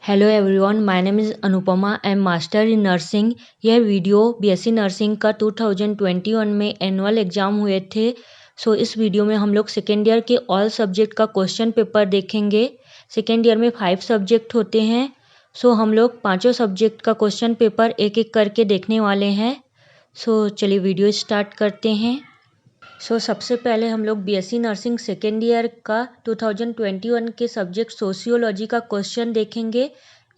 Hello everyone, my name is Anupama. I am master in nursing. यह video BSc nursing का 2021 में annual exam हुए थे। इस वीडियो में हम लोग सेकेंड ईयर के ऑल सब्जेक्ट का क्वेश्चन पेपर देखेंगे। सेकेंड ईयर में 5 सब्जेक्ट होते हैं। हम लोग पाँचों सब्जेक्ट का क्वेश्चन पेपर एक एक करके देखने वाले हैं। चलिए वीडियो स्टार्ट करते हैं। सबसे पहले हम लोग बीएससी नर्सिंग सेकेंड ईयर का 2021 के सब्जेक्ट सोशियोलॉजी का क्वेश्चन देखेंगे।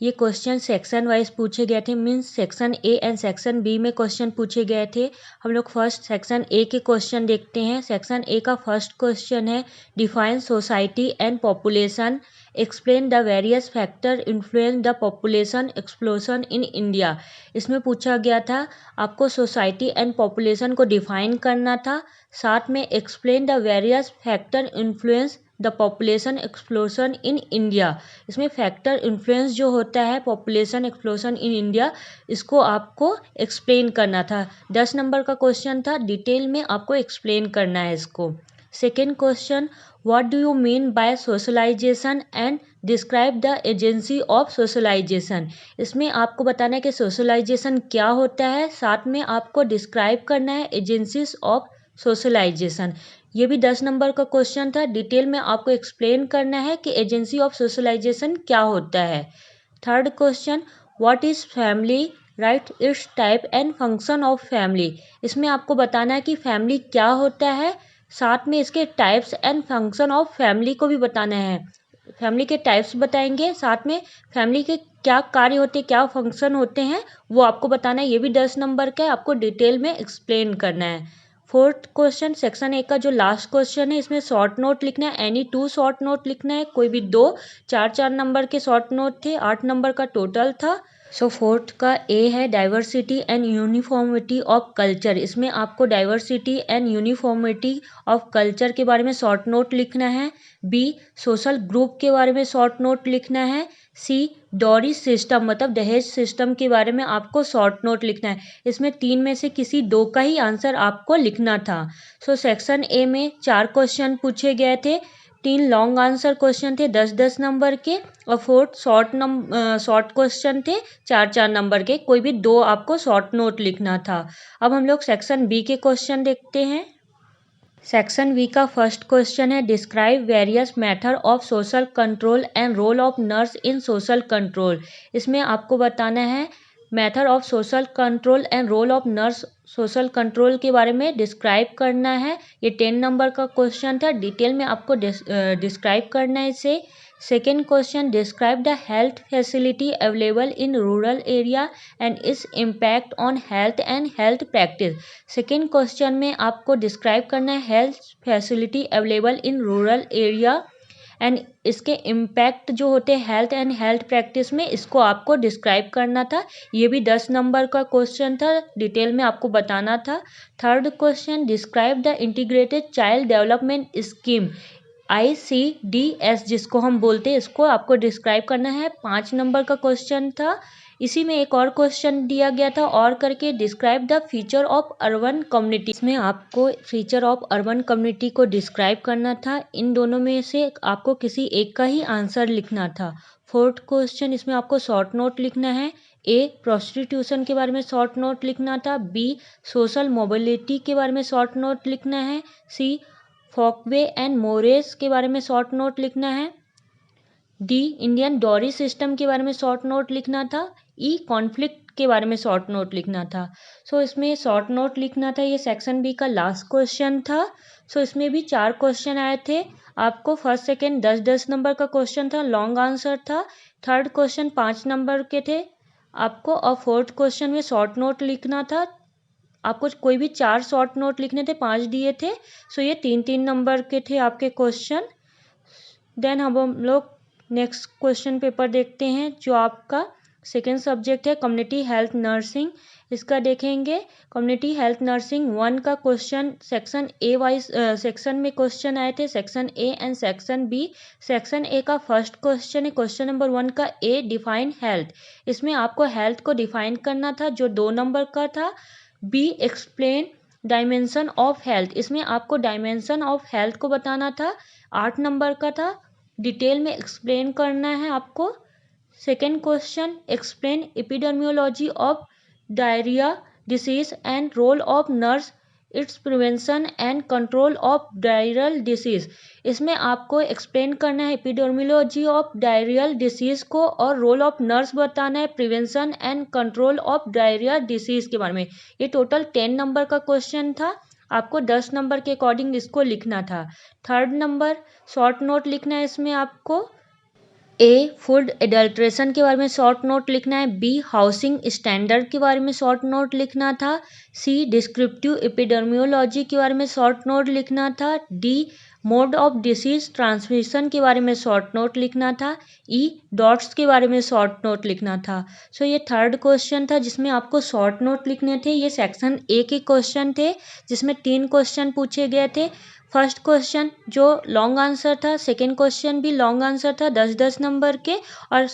ये क्वेश्चन सेक्शन वाइज पूछे गए थे, means section A and section B में क्वेश्चन पूछे गए थे। हम लोग फर्स्ट सेक्शन ए के क्वेश्चन देखते हैं। सेक्शन ए का फर्स्ट क्वेश्चन है define society and population, explain the various factor influence the population explosion in India. इसमें पूछा गया था आपको सोसाइटी एंड पॉपुलेशन को डिफाइन करना था, साथ में explain the various factor influence the population explosion in India. इसमें फैक्टर इन्फ्लुएंस जो होता है पॉपुलेशन एक्सप्लोजन इन इंडिया, इसको आपको एक्सप्लेन करना था। 10 नंबर का क्वेश्चन था, डिटेल में आपको एक्सप्लेन करना है इसको। Second question, what do you mean by socialisation and describe the agency of socialisation. इसमें आपको बताना है कि सोशलाइजेशन क्या होता है, साथ में आपको डिस्क्राइब करना है एजेंसीज ऑफ सोशलाइजेशन। ये भी 10 नंबर का क्वेश्चन था, डिटेल में आपको एक्सप्लेन करना है कि एजेंसी ऑफ सोशलाइजेशन क्या होता है। Third question, what is family, right it's type and function of family. इसमें आपको बताना है कि फैमिली क्या होता है, साथ में इसके types and function of family को भी बताना है। फैमिली के टाइप्स बताएंगे, साथ में फैमिली के क्या कार्य होते हैं, क्या फंक्शन होते हैं, वो आपको बताना है। ये भी 10 नंबर का है, आपको डिटेल में एक्सप्लेन करना है। फोर्थ क्वेश्चन, सेक्शन ए का जो लास्ट क्वेश्चन है, इसमें शॉर्ट नोट लिखना है। एनी 2 शॉर्ट नोट लिखना है, कोई भी 2। 4 नंबर के शॉर्ट नोट थे, 8 नंबर का टोटल था। फोर्थ का ए है diversity and uniformity of culture. इसमें आपको diversity and uniformity of culture के बारे में शॉर्ट नोट लिखना है। बी, सोशल ग्रुप के बारे में शॉर्ट नोट लिखना है। सी, डॉरी सिस्टम मतलब दहेज सिस्टम के बारे में आपको शॉर्ट नोट लिखना है। इसमें 3 में से किसी 2 का ही आंसर आपको लिखना था। सेक्शन ए में 4 क्वेश्चन पूछे गए थे, 3 लॉन्ग आंसर क्वेश्चन थे 10-10 नंबर के, और 4 शॉर्ट क्वेश्चन थे 4-4 नंबर के, कोई भी 2 आपको शॉर्ट नोट लिखना था। अब हम लोग सेक्शन बी के क्वेश्चन देखते हैं। सेक्शन बी का फर्स्ट क्वेश्चन है describe various method of social control and role of nurse in social control. इसमें आपको बताना है method of social control and role of nurse social control के बारे में डिस्क्राइब करना है। ये 10 नंबर का क्वेश्चन था, डिटेल में आपको डिस्क्राइब करना है इसे। Second question, describe the health facility available in rural area and its impact on health and health practice. Second question में आपको डिस्क्राइब करना है health facility available in rural area and इसके इम्पैक्ट जो होते हैं हेल्थ एंड हेल्थ प्रैक्टिस में, इसको आपको डिस्क्राइब करना था। ये भी 10 नंबर का क्वेश्चन था, डिटेल में आपको बताना था। Third question, describe the integrated child development scheme ICDS जिसको हम बोलते हैं, इसको आपको डिस्क्राइब करना है। 5 नंबर का क्वेश्चन था। इसी में एक और क्वेश्चन दिया गया था और करके, describe the feature of urban community. इसमें आपको फीचर ऑफ अर्बन कम्युनिटी को डिस्क्राइब करना था। इन दोनों में से आपको किसी एक का ही आंसर लिखना था। फोर्थ क्वेश्चन, इसमें आपको शॉर्ट नोट लिखना है। ए, प्रोस्टिट्यूशन के बारे में शॉर्ट नोट लिखना था। बी, सोशल मोबिलिटी के बारे में शॉर्ट नोट लिखना है। सी, फॉकवे एंड मोरेस के बारे में शॉर्ट नोट लिखना है। डी, इंडियन डॉरी सिस्टम के बारे में शॉर्ट नोट लिखना था। ई, कॉन्फ्लिक्ट के बारे में शॉर्ट नोट लिखना था। इसमें शॉर्ट नोट लिखना था। ये सेक्शन बी का लास्ट क्वेश्चन था। इसमें भी 4 क्वेश्चन आए थे आपको। फर्स्ट सेकेंड 10-10 नंबर का क्वेश्चन था, लॉन्ग आंसर था। थर्ड क्वेश्चन 5 नंबर के थे आपको, और फोर्थ क्वेश्चन में शॉर्ट नोट लिखना था आपको। कोई भी 4 शॉर्ट नोट लिखने थे, 5 दिए थे। ये 3-3 नंबर के थे आपके क्वेश्चन। देन हम लोग नेक्स्ट क्वेश्चन पेपर देखते हैं, जो आपका सेकेंड सब्जेक्ट है कम्युनिटी हेल्थ नर्सिंग। इसका देखेंगे। कम्युनिटी हेल्थ नर्सिंग 1 का question section A wise section में क्वेश्चन आए थे, section A and section B. Section A का फर्स्ट क्वेश्चन है क्वेश्चन नंबर 1 का, ए, डिफाइन हेल्थ। इसमें आपको हेल्थ को डिफाइन करना था, जो 2 नंबर का था। B, explain dimension of health. इसमें आपको डायमेंशन ऑफ हेल्थ को बताना था, 8 नंबर का था, डिटेल में एक्सप्लेन करना है आपको। Second question, explain epidemiology of diarrhoea disease and role of nurse, its prevention and control of diarrhoeal disease. इसमें आपको एक्सप्लेन करना है एपिडेमियोलॉजी ऑफ डायरियल डिसीज को और रोल ऑफ नर्स बताना है prevention and control of diarrhoea disease के बारे में। ये टोटल 10 नंबर का क्वेश्चन था, आपको 10 नंबर के अकॉर्डिंग इसको लिखना था। थर्ड नंबर, शॉर्ट नोट लिखना है इसमें आपको। ए, फूड एडल्ट्रेशन के बारे में शॉर्ट नोट लिखना है। बी, हाउसिंग स्टैंडर्ड के बारे में शॉर्ट नोट लिखना था। सी, डिस्क्रिप्टिव एपिडेमियोलॉजी के बारे में शॉर्ट नोट लिखना था। D, mode of disease transmission के बारे में शॉर्ट नोट लिखना था। ई, डॉट्स के बारे में शॉर्ट नोट लिखना था। सो ये थर्ड क्वेश्चन था जिसमें आपको शॉर्ट नोट लिखने थे। ये सेक्शन ए के क्वेश्चन थे जिसमें 3 क्वेश्चन पूछे गए थे। फर्स्ट क्वेश्चन जो लॉन्ग आंसर था, सेकंड क्वेश्चन भी लॉन्ग आंसर था 10-10 नंबर के, और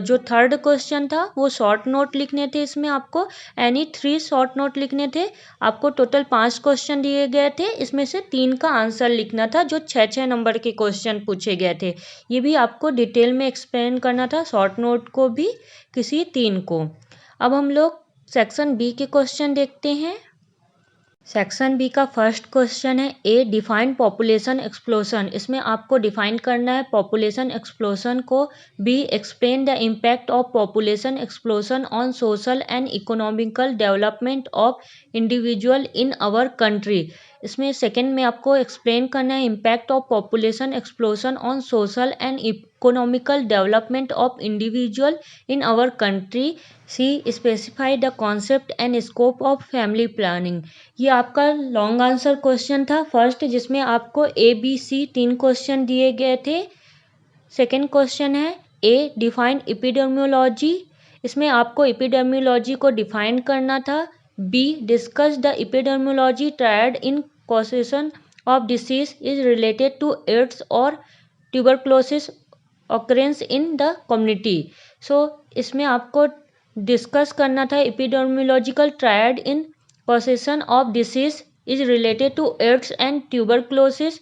जो थर्ड क्वेश्चन था वो शॉर्ट नोट लिखने थे। इसमें आपको एनी 3 शॉर्ट नोट लिखने थे। आपको टोटल 5 क्वेश्चन दिए गए थे, इसमें से 3 का आंसर लिखना था जो 6-6 नंबर के क्वेश्चन पूछे गए थे। ये भी आपको डिटेल में एक्सप्लेन करना था, शॉर्ट नोट को भी किसी 3 को। अब हम लोग सेक्शन बी के क्वेश्चन देखते हैं। सेक्शन बी का फर्स्ट क्वेश्चन है, ए, डिफाइन पॉपुलेशन एक्सप्लोशन। इसमें आपको डिफाइन करना है पॉपुलेशन एक्सप्लोशन को। B, explain the impact of population explosion on social and economical development of individual in our country. इसमें सेकंड में आपको एक्सप्लेन करना है impact of population explosion on social and economical development of individual in our country. C, specify the concept and scope of family planning. ये आपका long answer question था first, जिसमें आपको ए, बी, सी 3 क्वेश्चन दिए गए थे। सेकेंड क्वेश्चन है, A, define epidemiology. इसमें आपको एपिडेमियोलॉजी को डिफाइन करना था। B, discuss the epidemiology triad in causation of disease is related to AIDS और tuberculosis occurrence in the community. So इसमें आपको डिस्कस करना था epidemiological triad in causation of disease is related to AIDS and tuberculosis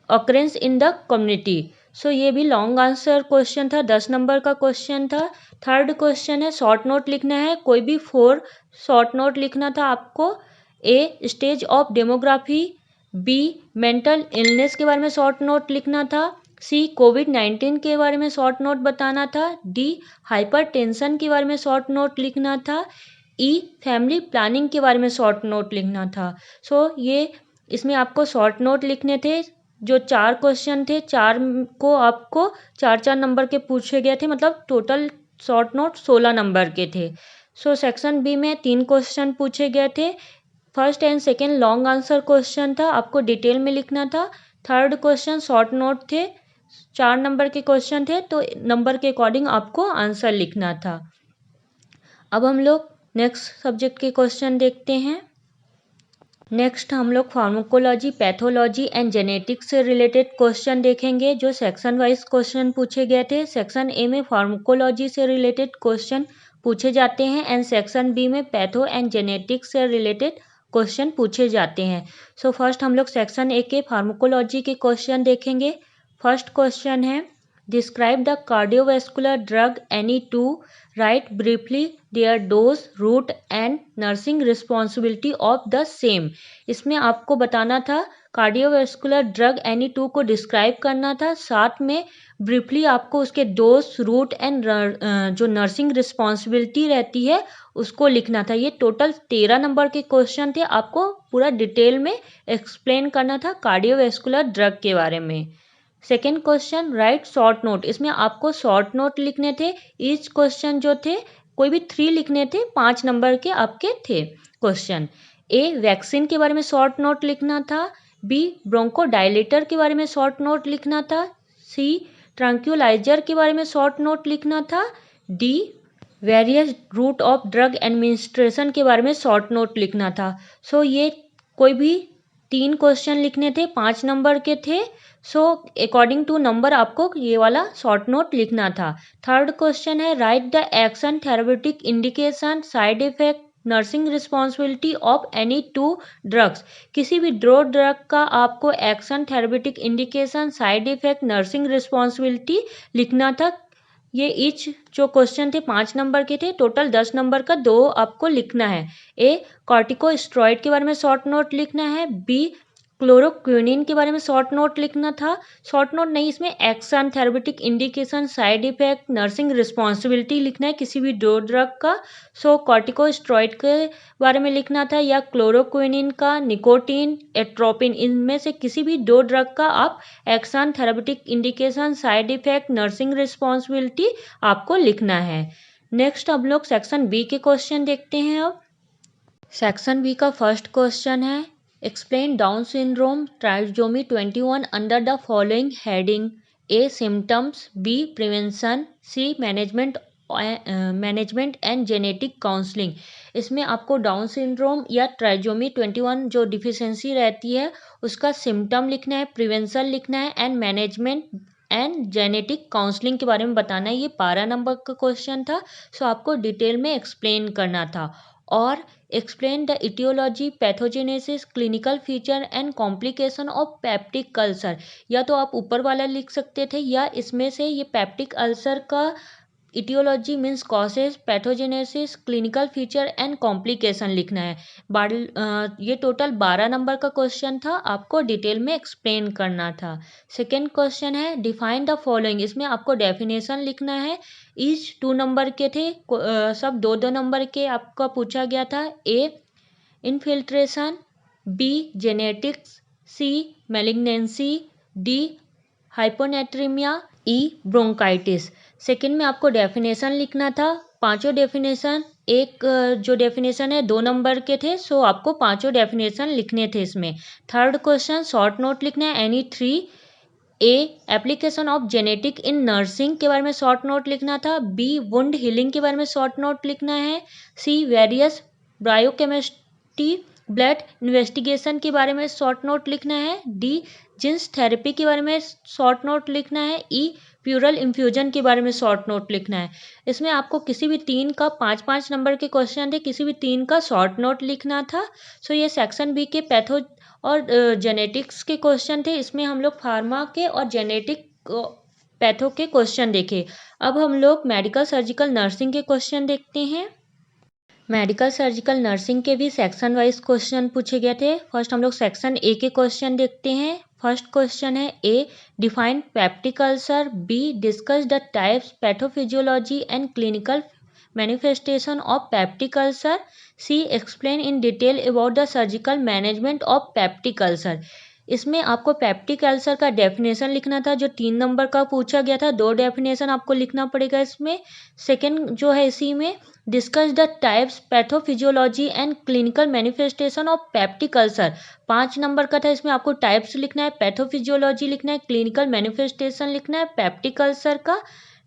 occurrence in the community. So ये भी long answer question था, 10 number का question था। थर्ड क्वेश्चन है, शॉर्ट नोट लिखना है, कोई भी 4 शॉर्ट नोट लिखना था आपको। A, stage of demography. B, mental illness के बारे में शॉर्ट नोट लिखना था। सी, कोविड-19 के बारे में शॉर्ट नोट बताना था। डी, हाइपर टेंशन के बारे में शॉर्ट नोट लिखना था। ई, फैमिली प्लानिंग के बारे में शॉर्ट नोट लिखना था। सो ये इसमें आपको शॉर्ट नोट लिखने थे। जो 4 क्वेश्चन थे, 4 को आपको 4-4 नंबर के पूछे गए थे, मतलब टोटल शॉर्ट नोट 16 नंबर के थे। सो सेक्शन बी में 3 क्वेश्चन पूछे गए थे। First and second long answer question था, आपको डिटेल में लिखना था। थर्ड क्वेश्चन शॉर्ट नोट थे, 4 नंबर के क्वेश्चन थे, तो नंबर के अकॉर्डिंग आपको आंसर लिखना था। अब हम लोग नेक्स्ट सब्जेक्ट के क्वेश्चन देखते हैं। नेक्स्ट हम लोग फार्माकोलॉजी, पैथोलॉजी एंड जेनेटिक्स से रिलेटेड क्वेश्चन देखेंगे जो सेक्शन वाइज क्वेश्चन पूछे गए थे। सेक्शन ए में फार्माकोलॉजी से रिलेटेड क्वेश्चन पूछे जाते हैं एंड सेक्शन बी में पैथो एंड जेनेटिक्स से रिलेटेड क्वेश्चन पूछे जाते हैं। सो फर्स्ट हम लोग सेक्शन ए के फार्माकोलॉजी के क्वेश्चन देखेंगे। फर्स्ट क्वेश्चन है, describe the cardiovascular drug any two, write briefly their dose, route and nursing responsibility of the same. इसमें आपको बताना था कार्डियोवैस्कुलर ड्रग एनी टू को डिस्क्राइब करना था, साथ में ब्रीफली आपको उसके डोज, रूट एंड जो नर्सिंग रिस्पॉन्सिबिलिटी रहती है उसको लिखना था। ये टोटल 13 नंबर के क्वेश्चन थे, आपको पूरा डिटेल में एक्सप्लेन करना था कार्डियोवैस्कुलर ड्रग के बारे में। Second question, right short note. इसमें आपको शॉर्ट नोट लिखने थे। ईच क्वेश्चन जो थे कोई भी 3 लिखने थे, 5 नंबर के आपके थे क्वेश्चन। ए, वैक्सीन के बारे में शॉर्ट नोट लिखना था। बी, ब्रोंकोडायलेटर के बारे में शॉर्ट नोट लिखना था। सी, ट्रैंक्विलाइजर के बारे में शॉर्ट नोट लिखना था। D, various route of drug administration के बारे में शॉर्ट नोट लिखना था। सो ये कोई भी 3 क्वेश्चन लिखने थे, 5 नंबर के थे। सो अकॉर्डिंग टू नंबर आपको ये वाला शॉर्ट नोट लिखना था। थर्ड क्वेश्चन है, right the action, therapeutic indication, side effect, nursing responsibility of any two drugs. किसी भी 2 ड्रग का आपको action, therapeutic indication, side effect, nursing responsibility लिखना था। ये ईच जो क्वेश्चन थे 5 नंबर के थे, टोटल 10 नंबर का 2 आपको लिखना है। ए कॉर्टिकोस्टेरॉइड के बारे में शॉर्ट नोट लिखना है। बी क्लोरोक्विनिन के बारे में शॉर्ट नोट लिखना था। शॉर्ट नोट नहीं, इसमें action, therapeutic indication, side effect, nursing responsibility लिखना है किसी भी दो ड्रग का। सो कॉर्टिकोस्टेरॉइड के बारे में लिखना था या क्लोरोक्विनिन का, निकोटीन, एट्रोपिन, इनमें से किसी भी दो ड्रग का आप action, therapeutic indication, side effect, nursing responsibility आपको लिखना है। नेक्स्ट हम लोग सेक्शन बी के क्वेश्चन देखते हैं। अब सेक्शन बी का फर्स्ट क्वेश्चन है, explain Down syndrome trisomy 21 under the following heading. A symptoms, B prevention, C management and genetic counselling. इसमें आपको डाउन सिंड्रोम या ट्राइसोमी 21 जो डिफिशियंसी रहती है उसका सिम्टम लिखना है, प्रिवेंशन लिखना है and management and genetic counselling के बारे में बताना है। ये 12 नंबर का क्वेश्चन था, सो आपको डिटेल में एक्सप्लेन करना था। और explain the aetiology, pathogenesis, clinical feature and complication of peptic ulcer. या तो आप ऊपर वाला लिख सकते थे या इसमें से ये पेप्टिक अल्सर का aetiology means causes, pathogenesis, clinical feature and complication लिखना है। ये टोटल 12 नंबर का क्वेश्चन था, आपको डिटेल में एक्सप्लेन करना था। सेकेंड क्वेश्चन है, डिफाइन द फॉलोइंग। इसमें आपको डेफिनेशन लिखना है। ईच 2 नंबर के थे, सब 2-2 नंबर के आपका पूछा गया था। ए इनफिल्ट्रेशन, बी जेनेटिक्स, सी मैलिग्नेंसी, डी हाइपोनेट्रीमिया, ई ब्रोंकाइटिस। सेकंड में आपको डेफिनेशन लिखना था। पांचों डेफिनेशन, एक जो डेफिनेशन है 2 नंबर के थे, सो आपको पांचों डेफिनेशन लिखने थे इसमें। थर्ड क्वेश्चन शॉर्ट नोट लिखना है, any 3। A application of genetic in nursing के बारे में शॉर्ट नोट लिखना था। बी वुंड हीलिंग के बारे में शॉर्ट नोट लिखना है। See various biochemistry blood investigation के बारे में शॉर्ट नोट लिखना है। डी जीन्स थेरेपी के बारे में शॉर्ट नोट लिखना है। ई प्यूरल इन्फ्यूजन के बारे में शॉर्ट नोट लिखना है। इसमें आपको किसी भी 3 का 5-5 नंबर के क्वेश्चन थे, किसी भी 3 का शॉर्ट नोट लिखना था। सो ये सेक्शन बी के पैथो और जेनेटिक्स के क्वेश्चन थे। इसमें हम लोग फार्मा के और जेनेटिक पैथो के क्वेश्चन देखे। अब हम लोग मेडिकल सर्जिकल नर्सिंग के क्वेश्चन देखते हैं। मेडिकल सर्जिकल नर्सिंग के भी सेक्शन वाइज क्वेश्चन पूछे गए थे। फर्स्ट हम लोग सेक्शन ए के क्वेश्चन देखते हैं। फर्स्ट क्वेश्चन है, A define peptic ulcer, B discuss the types, pathophysiology and clinical manifestation of peptic ulcer, C explain in detail about the surgical management of peptic ulcer. इसमें आपको peptic ulcer का definition लिखना था जो 3 number का पूछा गया था। 2 डेफिनेशन आपको लिखना पड़ेगा इसमें। सेकंड जो है इसी में discuss the types, pathophysiology and clinical manifestation of peptic ulcer 5 number का था। इसमें आपको टाइप्स लिखना है, पैथोफिजियोलॉजी लिखना है, क्लिनिकल मैनिफेस्टेशन लिखना है पेप्टिक अल्सर का।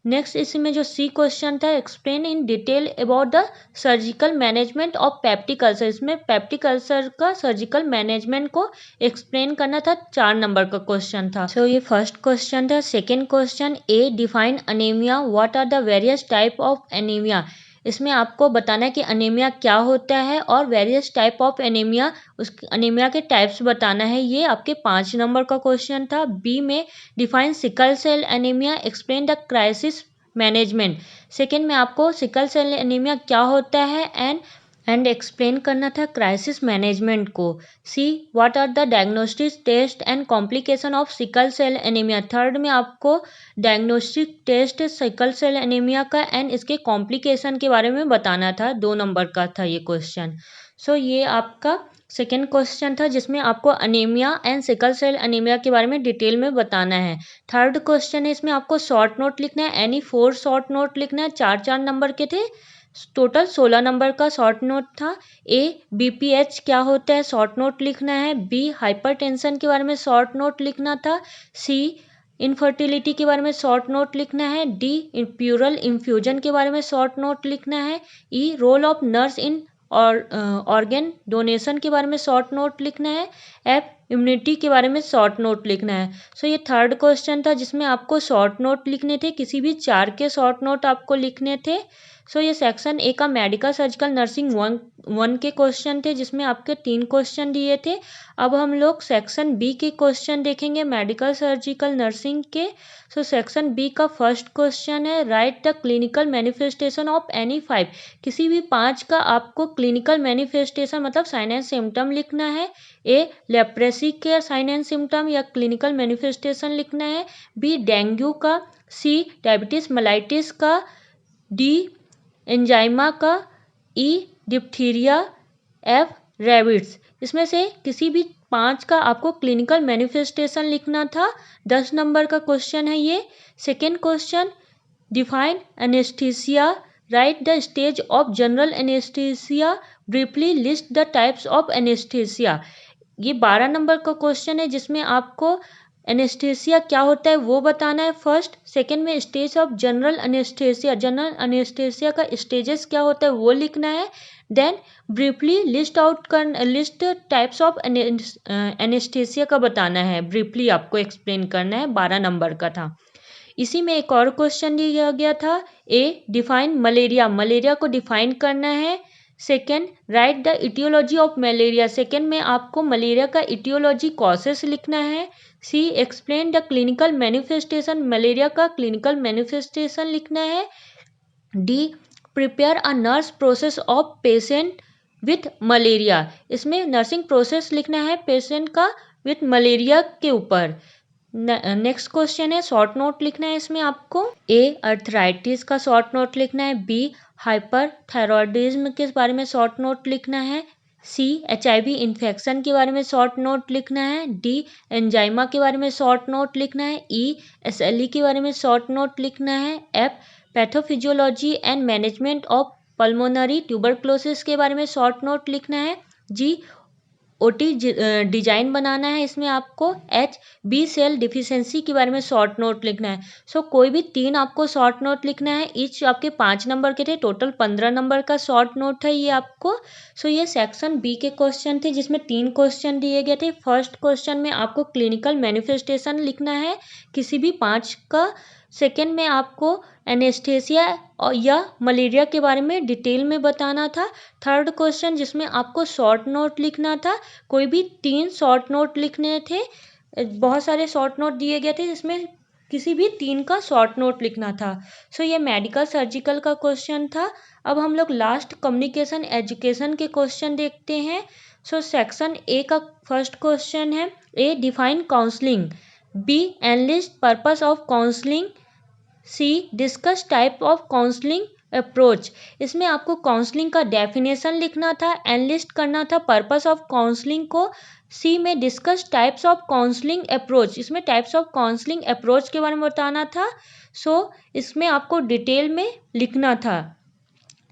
नेक्स्ट इसमें जो सी क्वेश्चन था, explain in detail about the surgical management of peptic ulcer. इसमें पेप्टिक अल्सर का सर्जिकल मैनेजमेंट को एक्सप्लेन करना था। 4 नंबर का क्वेश्चन था। सो ये फर्स्ट क्वेश्चन था। Second question, A define anaemia, what are the various type of anaemia. इसमें आपको बताना है कि अनीमिया क्या होता है और वेरियस टाइप ऑफ एनीमिया, उस अनीमिया के टाइप्स बताना है। ये आपके 5 नंबर का क्वेश्चन था। बी में define sickle cell anaemia, explain the crisis management. Second में आपको सिकल सेल एनीमिया क्या होता है एंड एक्सप्लेन करना था क्राइसिस मैनेजमेंट को। C what are the diagnostic test and complication of sickle cell anaemia. Third में आपको diagnostic test sickle cell anaemia का एंड इसके कॉम्प्लिकेशन के बारे में बताना था। 2 नंबर का था ये क्वेश्चन। सो ये आपका सेकेंड क्वेश्चन था जिसमें आपको anaemia and sickle cell anaemia के बारे में डिटेल में बताना है। थर्ड क्वेश्चन है, इसमें आपको शॉर्ट नोट लिखना है, एनी 4 शॉर्ट नोट लिखना है। 4-4 नंबर के थे, टोटल 16 नंबर का शॉर्ट नोट था। ए बीपीएच क्या होता है शॉर्ट नोट लिखना है। बी हाइपरटेंशन के बारे में शॉर्ट नोट लिखना था। सी इनफर्टिलिटी के बारे में शॉर्ट नोट लिखना है। डी प्यूरल इन्फ्यूजन के बारे में शॉर्ट नोट लिखना है। ई रोल ऑफ नर्स इन और ऑर्गेन डोनेशन के बारे में शॉर्ट नोट लिखना है। एफ इम्यूनिटी के बारे में शॉर्ट नोट लिखना है। सो ये थर्ड क्वेश्चन था जिसमें आपको शॉर्ट नोट लिखने थे, किसी भी 4 के शॉर्ट नोट आपको लिखने थे। सो ये सेक्शन ए का मेडिकल सर्जिकल नर्सिंग वन के क्वेश्चन थे जिसमें आपके 3 क्वेश्चन दिए थे। अब हम लोग सेक्शन बी के क्वेश्चन देखेंगे मेडिकल सर्जिकल नर्सिंग के। सो सेक्शन बी का फर्स्ट क्वेश्चन है, right the clinical manifestation of any 5। किसी भी 5 का आपको क्लिनिकल मैनिफेस्टेशन मतलब साइन एंड सिम्टम लिखना है। ए लेप्रेसी के साइन एंड सिम्टम या क्लिनिकल मैनिफेस्टेशन लिखना है। बी डेंगू का। सी डायबिटीज मेलाइटिस का। डी एंजाइमा का। ई डिप्थीरिया। F rabbits. इसमें से किसी भी 5 का आपको क्लिनिकल मैनिफेस्टेशन लिखना था। 10 नंबर का क्वेश्चन है ये। Second question, define anaesthesia, right the stage of general anaesthesia, briefly list the types of anaesthesia. ये 12 नंबर का क्वेश्चन है जिसमें आपको एनेस्थीसिया क्या होता है वो बताना है फर्स्ट। सेकंड में stage of general anaesthesia, general anaesthesia का स्टेजेस क्या होता है वो लिखना है। Then briefly list types of anaesthesia का बताना है, ब्रीफली आपको एक्सप्लेन करना है। 12 नंबर का था। इसी में एक और क्वेश्चन दिया गया था, ए डिफाइन मलेरिया, मलेरिया को डिफाइन करना है। Second, write the etiology of malaria, second में आपको मलेरिया का इटियोलॉजी कॉसेस लिखना है। C explain the clinical manifestation, malaria का क्लिनिकल मैनिफेस्टेशन लिखना है। D prepare a nurse process of patient with malaria, इसमें नर्सिंग प्रोसेस लिखना है पेशेंट का विथ मलेरिया के ऊपर। नेक्स्ट क्वेश्चन है, शॉर्ट नोट लिखना है इसमें आपको। ए अर्थराइटिस का शॉर्ट नोट लिखना है। बी हाइपरथायरॉयडिज्म के बारे में शॉर्ट नोट लिखना है। सी HIV इन्फेक्शन के बारे में शॉर्ट नोट लिखना है। डी एंजाइमा के बारे में शॉर्ट नोट लिखना है। ई SLE के बारे में शॉर्ट नोट लिखना है। F pathophysiology and management of pulmonary tuberculosis के बारे में शॉर्ट नोट लिखना है। जी OT डिजाइन बनाना है इसमें आपको। H B सेल डिफिशियंसी के बारे में शॉर्ट नोट लिखना है। सो कोई भी 3 आपको शॉर्ट नोट लिखना है। ईच आपके 5 नंबर के थे, टोटल 15 नंबर का शॉर्ट नोट है ये आपको। सो ये सेक्शन बी के क्वेश्चन थे जिसमें 3 क्वेश्चन दिए गए थे। फर्स्ट क्वेश्चन में आपको क्लिनिकल मैनिफेस्टेशन लिखना है किसी भी 5 का। सेकेंड में आपको एनेस्थेसिया या मलेरिया के बारे में डिटेल में बताना था। थर्ड क्वेश्चन जिसमें आपको शॉर्ट नोट लिखना था, कोई भी 3 शॉर्ट नोट लिखने थे। बहुत सारे शॉर्ट नोट दिए गए थे जिसमें किसी भी 3 का शॉर्ट नोट लिखना था। सो ये मेडिकल सर्जिकल का क्वेश्चन था। अब हम लोग लास्ट कम्युनिकेशन एजुकेशन के क्वेश्चन देखते हैं। सो सेक्शन ए का फर्स्ट क्वेश्चन है, A define counselling, B enlist purpose of counselling, C discuss type of counselling approach. इसमें आपको काउंसलिंग का डेफिनेशन लिखना था, एनलिस्ट करना था पर्पस ऑफ काउंसलिंग को। सी में discuss types of counselling approach, इसमें टाइप्स ऑफ काउंसलिंग अप्रोच के बारे में बताना था। सो इसमें आपको डिटेल में लिखना था।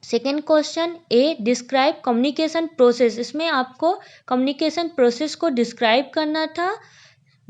सेकेंड क्वेश्चन, ए डिस्क्राइब कम्युनिकेशन प्रोसेस, इसमें आपको कम्युनिकेशन प्रोसेस को डिस्क्राइब करना था।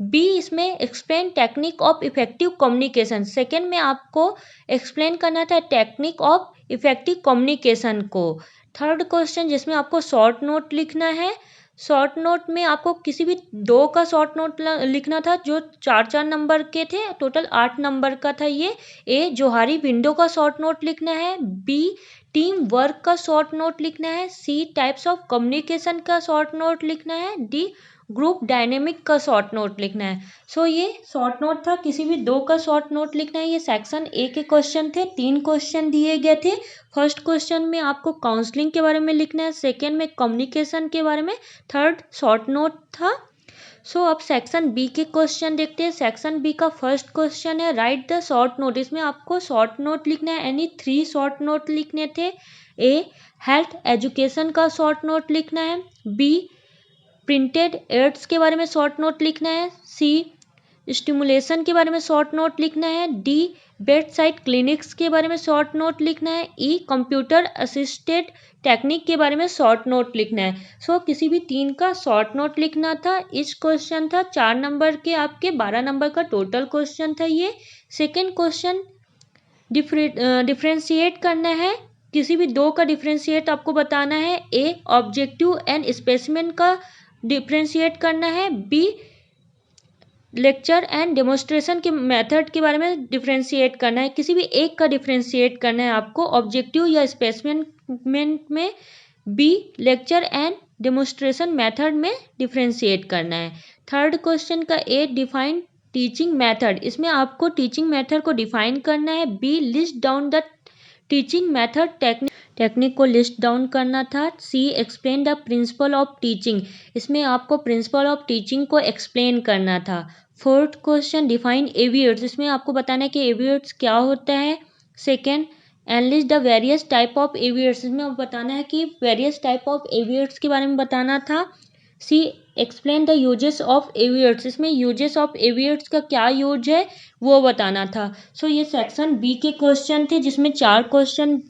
बी इसमें explain technique of effective communication, second में आपको एक्सप्लेन करना था टेक्निक ऑफ इफेक्टिव कम्युनिकेशन को। थर्ड क्वेश्चन जिसमें आपको शॉर्ट नोट लिखना है, शॉर्ट नोट में आपको किसी भी 2 का शॉर्ट नोट लिखना था जो 4-4 नंबर के थे, टोटल 8 नंबर का था ये। ए जोहारी विंडो का शॉर्ट नोट लिखना है। बी टीम वर्क का शॉर्ट नोट लिखना है। सी टाइप्स ऑफ कम्युनिकेशन का शॉर्ट नोट लिखना है। डी ग्रुप डायनेमिक का शॉर्ट नोट लिखना है। सो ये शॉर्ट नोट था, किसी भी 2 का शॉर्ट नोट लिखना है। ये सेक्शन ए के क्वेश्चन थे, 3 क्वेश्चन दिए गए थे। फर्स्ट क्वेश्चन में आपको काउंसलिंग के बारे में लिखना है, सेकेंड में कम्युनिकेशन के बारे में, थर्ड शॉर्ट नोट था। सो अब सेक्शन बी के क्वेश्चन देखते हैं। सेक्शन बी का फर्स्ट क्वेश्चन है, राइट द शॉर्ट नोट, इसमें आपको शॉर्ट नोट लिखना है। एनी 3 शॉर्ट नोट लिखने थे। ए हेल्थ एजुकेशन का शॉर्ट नोट लिखना है। बी प्रिंटेड एड्स के बारे में शॉर्ट नोट लिखना है। सी स्टिमुलेशन के बारे में शॉर्ट नोट लिखना है। डी बेड साइड क्लिनिक्स के बारे में शॉर्ट नोट लिखना है। ई कंप्यूटर असिस्टेड टेक्निक के बारे में शॉर्ट नोट लिखना है। सो किसी भी 3 का शॉर्ट नोट लिखना था। इस क्वेश्चन था 4 नंबर के, आपके 12 नंबर का टोटल क्वेश्चन था ये। सेकेंड क्वेश्चन डिफ्रेंशिएट करना है, किसी भी 2 का डिफ्रेंशिएट आपको बताना है। ए ऑब्जेक्टिव एंड स्पेसिमेन का डिफ्रेंशिएट करना है, बी लेक्चर एंड डेमोस्ट्रेशन के मेथड के बारे में डिफ्रेंशिएट करना है। किसी भी एक का डिफ्रेंशिएट करना है आपको ऑब्जेक्टिव या स्पेसिमेन में, B lecture and demonstration method में डिफ्रेंशिएट करना है। थर्ड क्वेश्चन का ए डिफाइन टीचिंग मेथड, इसमें आपको टीचिंग मेथड को डिफाइन करना है। B list down the teaching method technique को लिस्ट डाउन करना था। C explain the principle of teaching, इसमें आपको प्रिंसिपल ऑफ टीचिंग को एक्सप्लेन करना था। फोर्थ क्वेश्चन डिफाइन एवियर्स, इसमें आपको बताना है कि एवियर्स क्या होता है। Second enlist the various type of एवियर्स, इसमें आपको बताना है कि वेरियस टाइप ऑफ एवियर्स के बारे में बताना था। C explain the uses of एवियर्स, इसमें यूजेस ऑफ एवियर्स का क्या यूज है वो बताना था। सो ये सेक्शन बी के क्वेश्चन थे जिसमें 4 क्वेश्चन